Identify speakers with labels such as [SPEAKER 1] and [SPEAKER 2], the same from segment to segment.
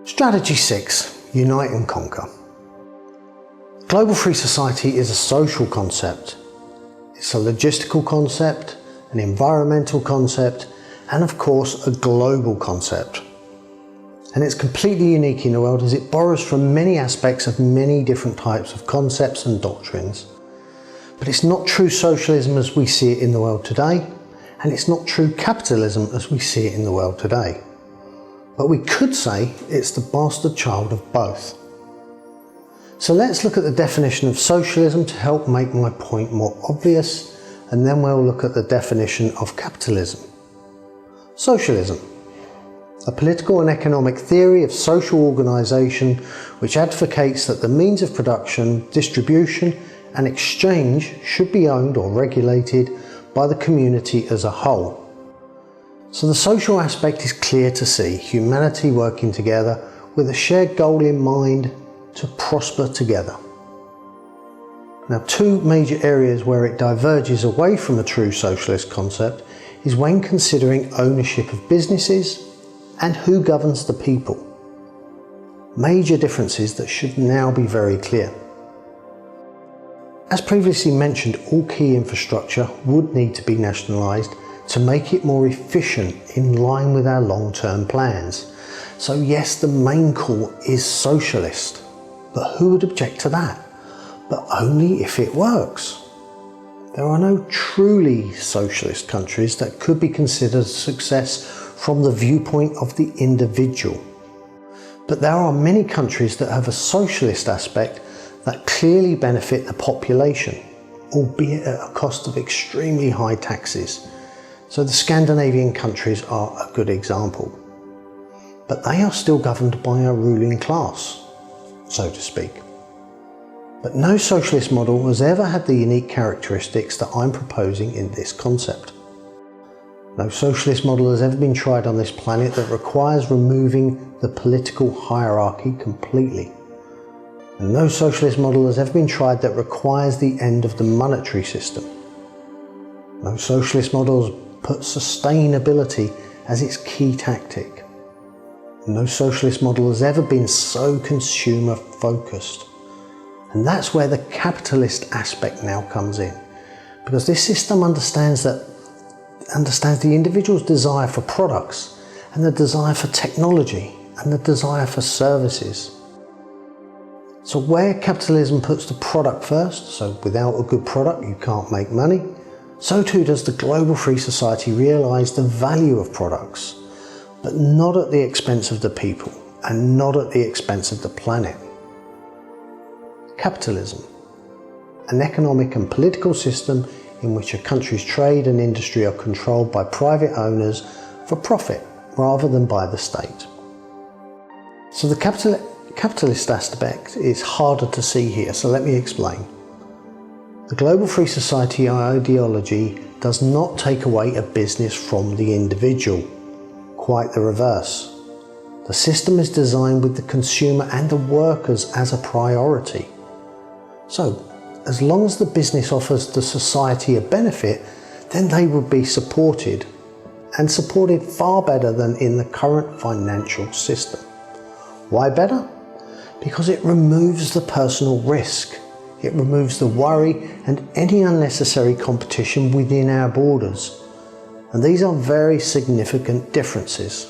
[SPEAKER 1] Strategy 6. Unite and conquer. Global free society is a social concept. It's a logistical concept, an environmental concept, and of course a global concept. And it's completely unique in the world as it borrows from many aspects of many different types of concepts and doctrines. But it's not true socialism as we see it in the world today, and it's not true capitalism as we see it in the world today. But we could say it's the bastard child of both. So let's look at the definition of socialism to help make my point more obvious, and then we'll look at the definition of capitalism. Socialism, a political and economic theory of social organisation which advocates that the means of production, distribution and exchange should be owned or regulated by the community as a whole. So the social aspect is clear to see, humanity working together with a shared goal in mind to prosper together. Now, two major areas where it diverges away from a true socialist concept is when considering ownership of businesses and who governs the people. Major differences that should now be very clear. As previously mentioned, all key infrastructure would need to be nationalised to make it more efficient in line with our long-term plans. So yes, the main call is socialist, but who would object to that? But only if it works. There are no truly socialist countries that could be considered a success from the viewpoint of the individual. But there are many countries that have a socialist aspect that clearly benefit the population, albeit at a cost of extremely high taxes. So the Scandinavian countries are a good example. But they are still governed by a ruling class, so to speak. But no socialist model has ever had the unique characteristics that I'm proposing in this concept. No socialist model has ever been tried on this planet that requires removing the political hierarchy completely. And no socialist model has ever been tried that requires the end of the monetary system. No socialist model has put sustainability as its key tactic. No socialist model has ever been so consumer focused. And that's where the capitalist aspect now comes in. Because this system understands the individual's desire for products and the desire for technology and the desire for services. So where capitalism puts the product first, so without a good product you can't make money, so too does the global free society realise the value of products, but not at the expense of the people and not at the expense of the planet. Capitalism, an economic and political system in which a country's trade and industry are controlled by private owners for profit rather than by the state. So the capitalist aspect is harder to see here, so let me explain. The global free society ideology does not take away a business from the individual, quite the reverse. The system is designed with the consumer and the workers as a priority. So, as long as the business offers the society a benefit, then they will be supported, and supported far better than in the current financial system. Why better? Because it removes the personal risk. It removes the worry and any unnecessary competition within our borders. And these are very significant differences.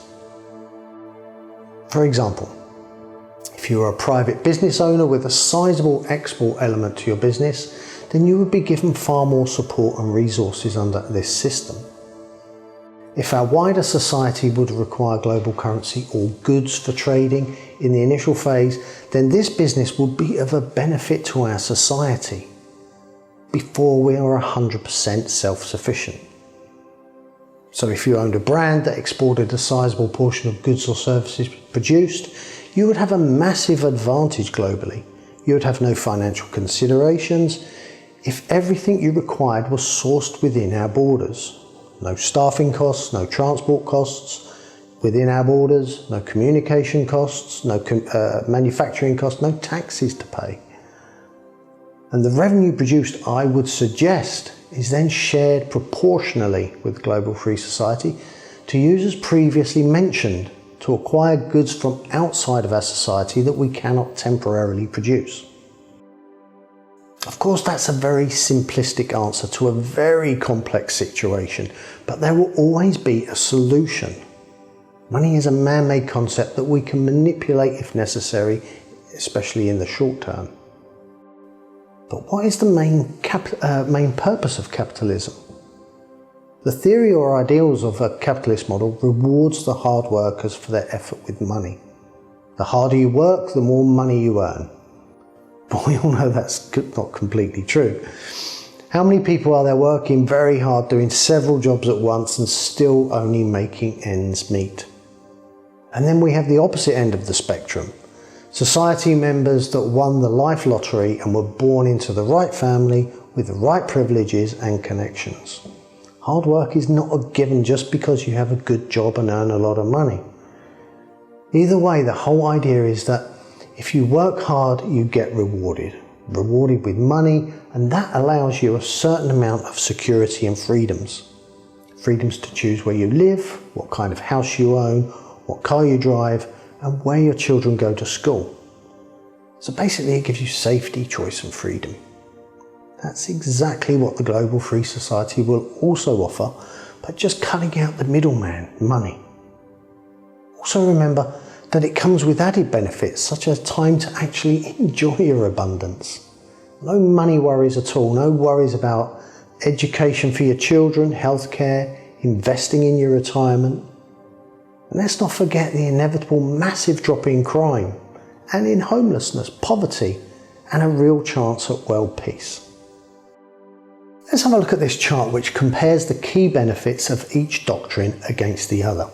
[SPEAKER 1] For example, if you are a private business owner with a sizable export element to your business, then you would be given far more support and resources under this system. If our wider society would require global currency or goods for trading in the initial phase, then this business would be of a benefit to our society before we are 100% self-sufficient. So if you owned a brand that exported a sizable portion of goods or services produced, you would have a massive advantage globally. You would have no financial considerations if everything you required was sourced within our borders. No staffing costs, no transport costs within our borders, no communication costs, no manufacturing costs, no taxes to pay. And the revenue produced, I would suggest, is then shared proportionally with global free society to use as previously mentioned to acquire goods from outside of our society that we cannot temporarily produce. Of course, that's a very simplistic answer to a very complex situation, but there will always be a solution. Money is a man-made concept that we can manipulate if necessary, especially in the short term. But what is the main purpose of capitalism? The theory or ideals of a capitalist model rewards the hard workers for their effort with money. The harder you work, the more money you earn. But we all know that's not completely true. How many people are there working very hard, doing several jobs at once and still only making ends meet? And then we have the opposite end of the spectrum. Society members that won the life lottery and were born into the right family with the right privileges and connections. Hard work is not a given just because you have a good job and earn a lot of money. Either way, the whole idea is that if you work hard, you get rewarded with money, and that allows you a certain amount of security and freedoms. Freedoms to choose where you live, what kind of house you own, what car you drive, and where your children go to school. So basically it gives you safety, choice and freedom. That's exactly what the global free society will also offer, but just cutting out the middleman, money. Also remember that it comes with added benefits such as time to actually enjoy your abundance. No money worries at all, no worries about education for your children, healthcare, investing in your retirement. And let's not forget the inevitable massive drop in crime and in homelessness, poverty, and a real chance at world peace. Let's have a look at this chart which compares the key benefits of each doctrine against the other.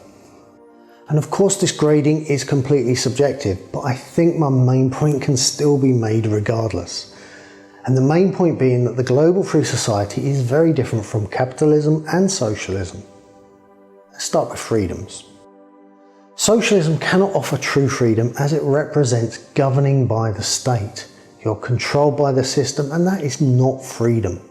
[SPEAKER 1] And of course this grading is completely subjective, but I think my main point can still be made regardless. And the main point being that the global free society is very different from capitalism and socialism. Let's start with freedoms. Socialism cannot offer true freedom as it represents governing by the state. You're controlled by the system, and that is not freedom.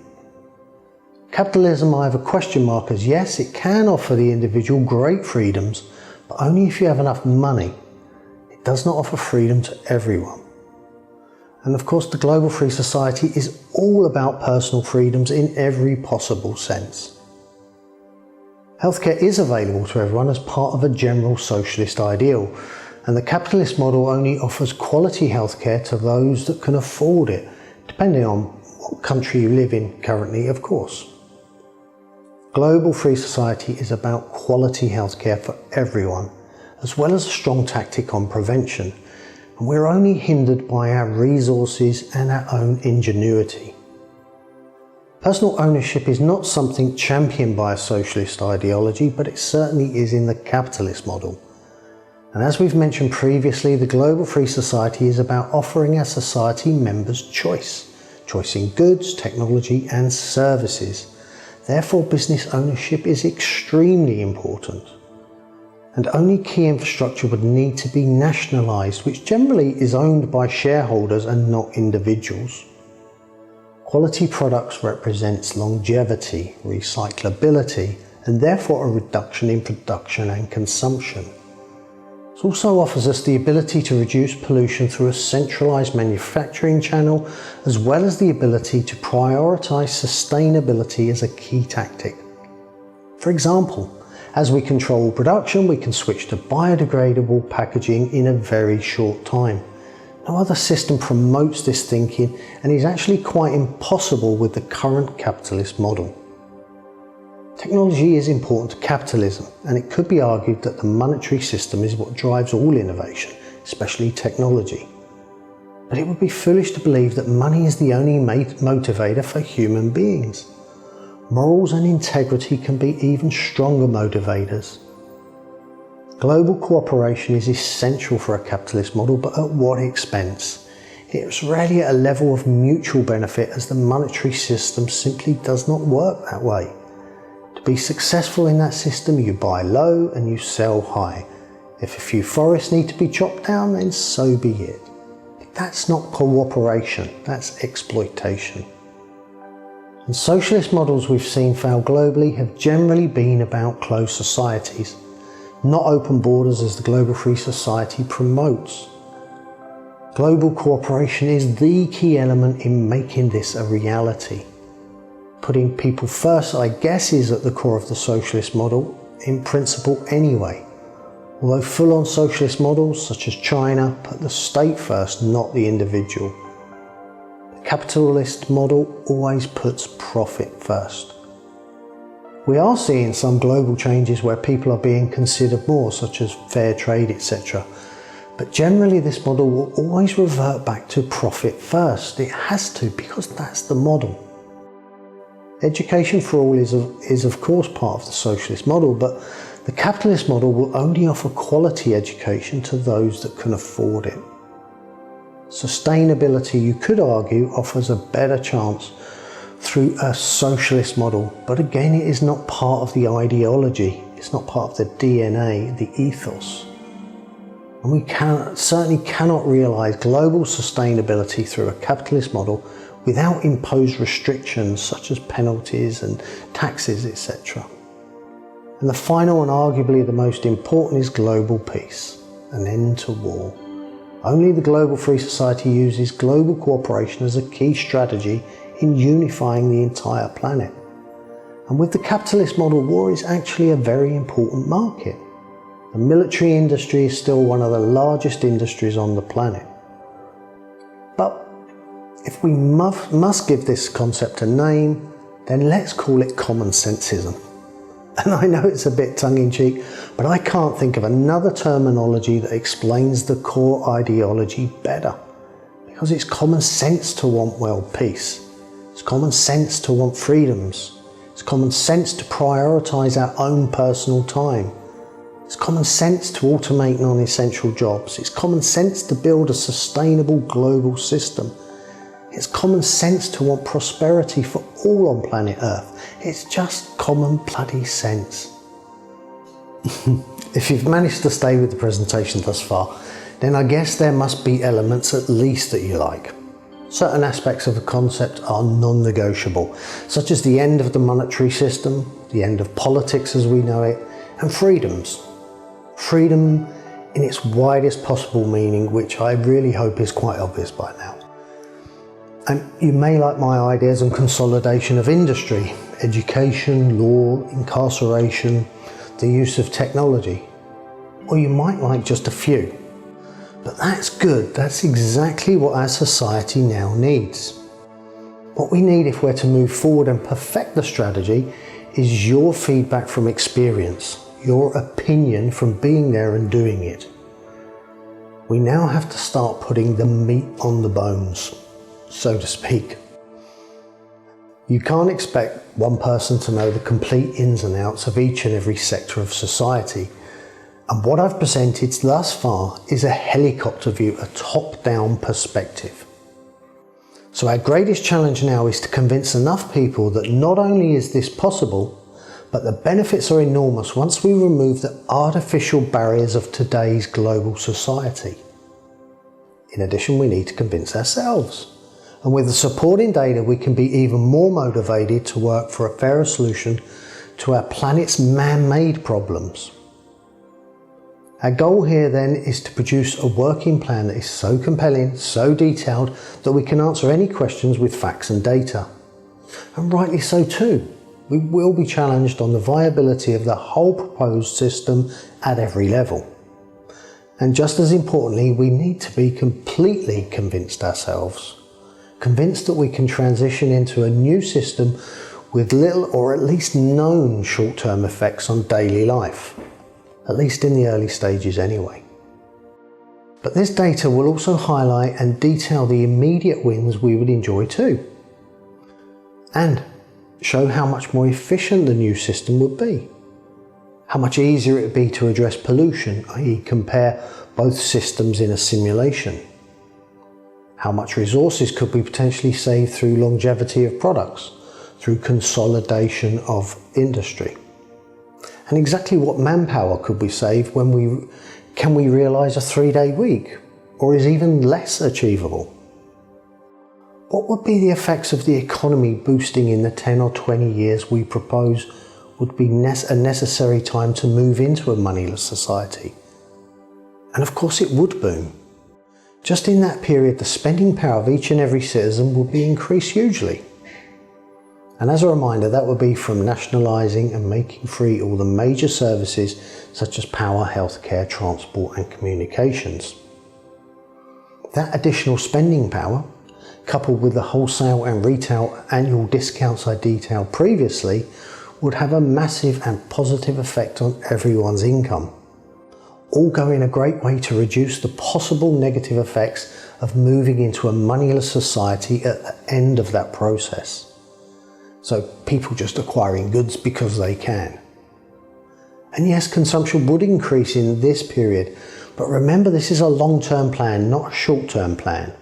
[SPEAKER 1] Capitalism, I have a question mark as yes, it can offer the individual great freedoms, but only if you have enough money. It does not offer freedom to everyone. And of course, the global free society is all about personal freedoms in every possible sense. Healthcare is available to everyone as part of a general socialist ideal, and the capitalist model only offers quality healthcare to those that can afford it, depending on what country you live in currently, of course. Global free society is about quality healthcare for everyone, as well as a strong tactic on prevention, and we're only hindered by our resources and our own ingenuity. Personal ownership is not something championed by a socialist ideology, but it certainly is in the capitalist model. And as we've mentioned previously, the global free society is about offering our society members choice in goods, technology and services. Therefore, business ownership is extremely important. And only key infrastructure would need to be nationalised, which generally is owned by shareholders and not individuals. Quality products represents longevity, recyclability, and therefore a reduction in production and consumption. It also offers us the ability to reduce pollution through a centralised manufacturing channel, as well as the ability to prioritise sustainability as a key tactic. For example, as we control production, we can switch to biodegradable packaging in a very short time. No other system promotes this thinking and is actually quite impossible with the current capitalist model. Technology is important to capitalism, and it could be argued that the monetary system is what drives all innovation, especially technology. But it would be foolish to believe that money is the only motivator for human beings. Morals and integrity can be even stronger motivators. Global cooperation is essential for a capitalist model, but at what expense? It's rarely at a level of mutual benefit, as the monetary system simply does not work that way. To be successful in that system, you buy low and you sell high. If a few forests need to be chopped down, then so be it. But that's not cooperation, that's exploitation. And socialist models we've seen fail globally have generally been about closed societies. not open borders as the global free society promotes. Global cooperation is the key element in making this a reality. Putting people first, I guess, is at the core of the socialist model, in principle anyway. Although full-on socialist models, such as China, put the state first, not the individual. The capitalist model always puts profit first. We are seeing some global changes where people are being considered more, such as fair trade, etc. But generally this model will always revert back to profit first. It has to, because that's the model. Education for all is of course part of the socialist model, but the capitalist model will only offer quality education to those that can afford it. Sustainability, you could argue, offers a better chance through a socialist model, but again it is not part of the ideology, it's not part of the DNA, the ethos. And we certainly cannot realise global sustainability through a capitalist model without imposed restrictions such as penalties and taxes, etc. And the final and arguably the most important is global peace, an end to war. Only the global free society uses global cooperation as a key strategy in unifying the entire planet. And with the capitalist model, war is actually a very important market. The military industry is still one of the largest industries on the planet. But if we must give this concept a name, then let's call it common sensism. And I know it's a bit tongue-in-cheek, but I can't think of another terminology that explains the core ideology better. Because it's common sense to want world peace. It's common sense to want freedoms. It's common sense to prioritise our own personal time. It's common sense to automate non-essential jobs. It's common sense to build a sustainable global system. It's common sense to want prosperity for all on planet Earth. It's just common bloody sense. If you've managed to stay with the presentation thus far, then I guess there must be elements at least that you like. Certain aspects of the concept are non-negotiable, such as the end of the monetary system, the end of politics as we know it, and freedoms. Freedom in its widest possible meaning, which I really hope is quite obvious by now. And you may like my ideas on consolidation of industry, education, law, incarceration, the use of technology. Or you might like just a few. But that's good, that's exactly what our society now needs. What we need if we're to move forward and perfect the strategy is your feedback from experience, your opinion from being there and doing it. We now have to start putting the meat on the bones, so to speak. You can't expect one person to know the complete ins and outs of each and every sector of society. And what I've presented thus far is a helicopter view, a top-down perspective. So our greatest challenge now is to convince enough people that not only is this possible, but the benefits are enormous once we remove the artificial barriers of today's global society. In addition, we need to convince ourselves. And with the supporting data, we can be even more motivated to work for a fairer solution to our planet's man-made problems. Our goal here then is to produce a working plan that is so compelling, so detailed, that we can answer any questions with facts and data. And rightly so too. We will be challenged on the viability of the whole proposed system at every level. And just as importantly, we need to be completely convinced ourselves. Convinced that we can transition into a new system with little or at least known short-term effects on daily life. At least in the early stages anyway. But this data will also highlight and detail the immediate wins we would enjoy too. And show how much more efficient the new system would be. How much easier it would be to address pollution, i.e. compare both systems in a simulation. How much resources could we potentially save through longevity of products, through consolidation of industry. And exactly what manpower could we save when can we realise a 3-day week, or is even less achievable? What would be the effects of the economy boosting in the 10 or 20 years we propose would be a necessary time to move into a moneyless society. And of course it would boom. Just in that period, the spending power of each and every citizen would be increased hugely. And as a reminder, that would be from nationalising and making free all the major services such as power, healthcare, transport and communications. That additional spending power, coupled with the wholesale and retail annual discounts I detailed previously, would have a massive and positive effect on everyone's income, all going a great way to reduce the possible negative effects of moving into a moneyless society at the end of that process. So people just acquiring goods because they can. And yes, consumption would increase in this period, but remember this is a long-term plan, not a short-term plan.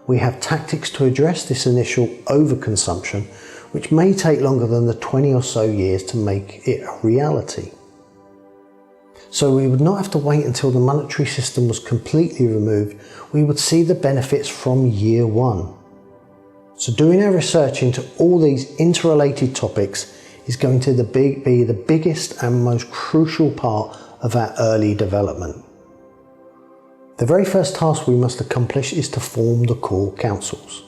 [SPEAKER 1] We have tactics to address this initial overconsumption, which may take longer than the 20 or so years to make it a reality. So we would not have to wait until the monetary system was completely removed. We would see the benefits from year one. So doing our research into all these interrelated topics is going to be the biggest and most crucial part of our early development. The very first task we must accomplish is to form the core councils.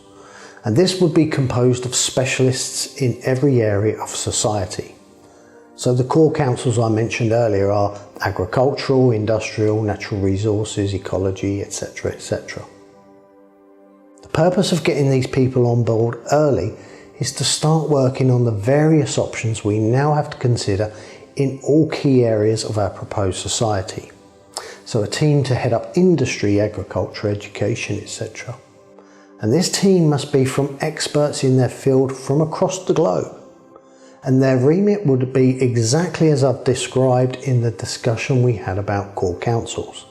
[SPEAKER 1] And this would be composed of specialists in every area of society. So the core councils I mentioned earlier are agricultural, industrial, natural resources, ecology, etc., etc. The purpose of getting these people on board early is to start working on the various options we now have to consider in all key areas of our proposed society. So a team to head up industry, agriculture, education, etc. And this team must be from experts in their field from across the globe. And their remit would be exactly as I've described in the discussion we had about core councils.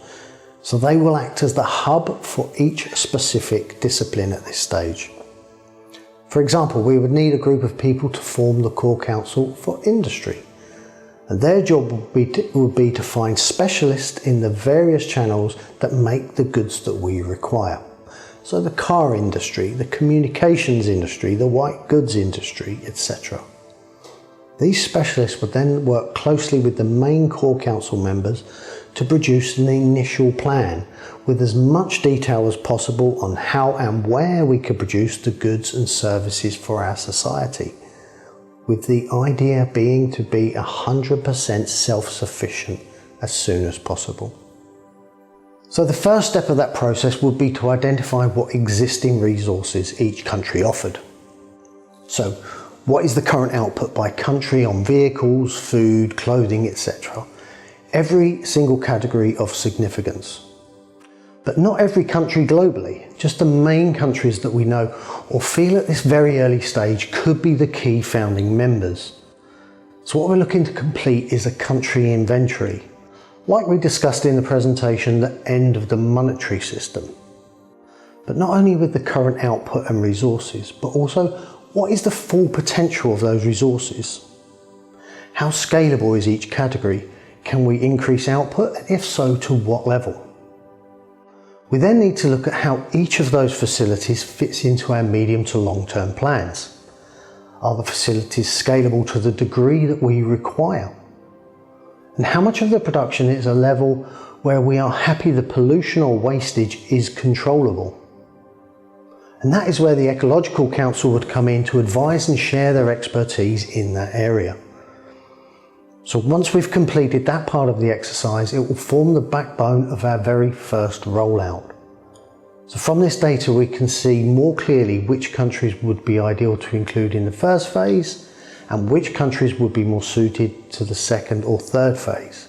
[SPEAKER 1] So they will act as the hub for each specific discipline at this stage. For example, we would need a group of people to form the core council for industry. And their job would be to find specialists in the various channels that make the goods that we require. So the car industry, the communications industry, the white goods industry, etc. These specialists would then work closely with the main core council members to produce an initial plan with as much detail as possible on how and where we could produce the goods and services for our society, with the idea being to be 100% self-sufficient as soon as possible. So the first step of that process would be to identify what existing resources each country offered. So what is the current output by country on vehicles, food, clothing, etc. Every single category of significance. But not every country globally, just the main countries that we know or feel at this very early stage could be the key founding members. So what we're looking to complete is a country inventory, like we discussed in the presentation, the end of the monetary system. But not only with the current output and resources, but also what is the full potential of those resources? How scalable is each category? Can we increase output, and if so, to what level? We then need to look at how each of those facilities fits into our medium to long-term plans. Are the facilities scalable to the degree that we require? And how much of the production is a level where we are happy the pollution or wastage is controllable? And that is where the Ecological Council would come in to advise and share their expertise in that area. So once we've completed that part of the exercise, it will form the backbone of our very first rollout. So from this data we can see more clearly which countries would be ideal to include in the first phase and which countries would be more suited to the second or third phase.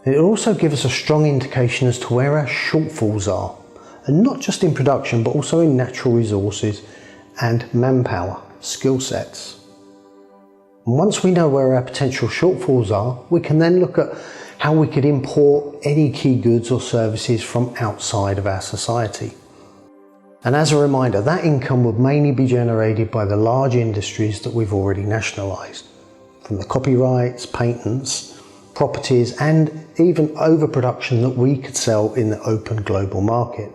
[SPEAKER 1] It will also give us a strong indication as to where our shortfalls are, and not just in production but also in natural resources and manpower, skill sets. And once we know where our potential shortfalls are, we can then look at how we could import any key goods or services from outside of our society. And as a reminder, that income would mainly be generated by the large industries that we've already nationalised, from the copyrights, patents, properties and even overproduction that we could sell in the open global market.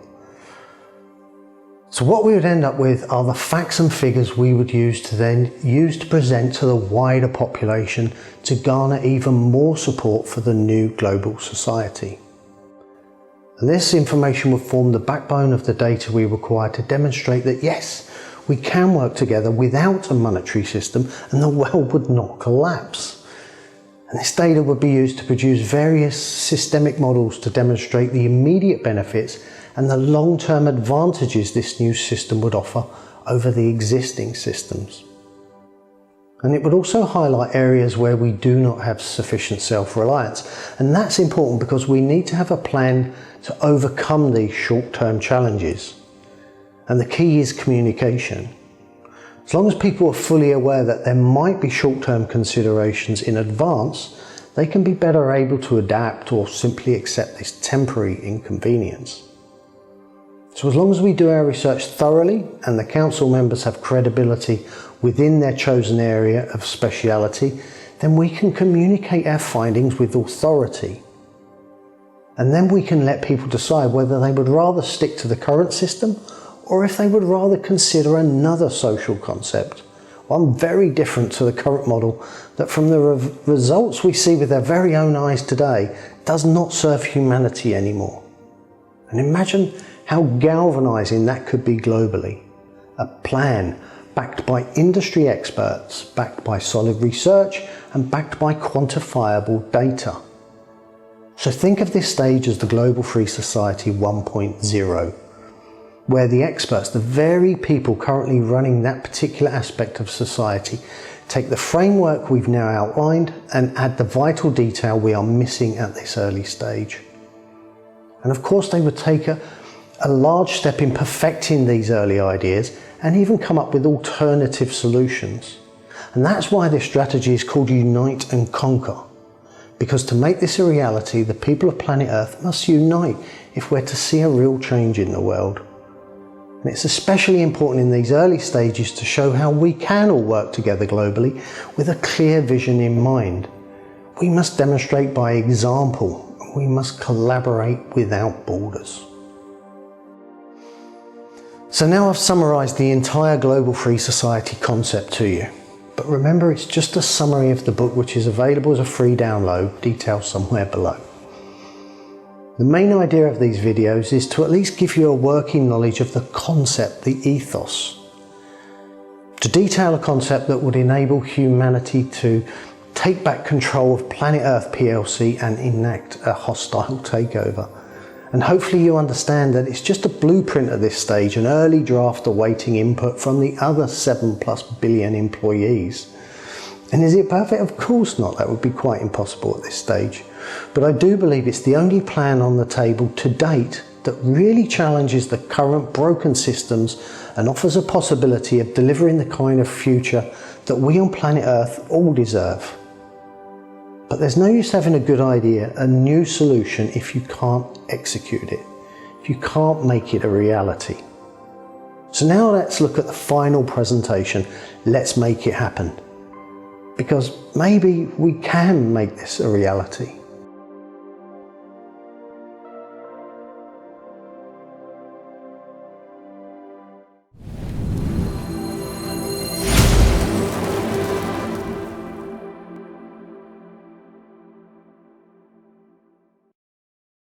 [SPEAKER 1] So what we would end up with are the facts and figures we would use to present to the wider population to garner even more support for the new global society. And this information would form the backbone of the data we require to demonstrate that yes, we can work together without a monetary system and the world would not collapse. And this data would be used to produce various systemic models to demonstrate the immediate benefits and the long-term advantages this new system would offer over the existing systems. And it would also highlight areas where we do not have sufficient self-reliance. And that's important because we need to have a plan to overcome these short-term challenges. And the key is communication. As long as people are fully aware that there might be short-term considerations in advance, they can be better able to adapt or simply accept this temporary inconvenience. So as long as we do our research thoroughly and the council members have credibility within their chosen area of speciality, then we can communicate our findings with authority. And then we can let people decide whether they would rather stick to the current system or if they would rather consider another social concept, one very different to the current model that from the results we see with our very own eyes today does not serve humanity anymore. And imagine how galvanizing that could be globally. A plan backed by industry experts, backed by solid research, and backed by quantifiable data. So think of this stage as the Global Free Society 1.0, where the experts, the very people currently running that particular aspect of society, take the framework we've now outlined and add the vital detail we are missing at this early stage. And of course they would take a large step in perfecting these early ideas and even come up with alternative solutions. And that's why this strategy is called Unite and Conquer. Because to make this a reality, the people of planet Earth must unite if we're to see a real change in the world. And it's especially important in these early stages to show how we can all work together globally with a clear vision in mind. We must demonstrate by example. We must collaborate without borders. So now I've summarised the entire Global Free Society concept to you. But remember, it's just a summary of the book, which is available as a free download, details somewhere below. The main idea of these videos is to at least give you a working knowledge of the concept, the ethos. To detail a concept that would enable humanity to take back control of Planet Earth PLC and enact a hostile takeover. And hopefully you understand that it's just a blueprint at this stage, an early draft awaiting input from the other 7+ billion employees. And is it perfect? Of course not. That would be quite impossible at this stage. But I do believe it's the only plan on the table to date that really challenges the current broken systems and offers a possibility of delivering the kind of future that we on planet Earth all deserve. But there's no use having a good idea, a new solution, if you can't execute it, if you can't make it a reality. So now let's look at the final presentation. Let's make it happen. Because maybe we can make this a reality.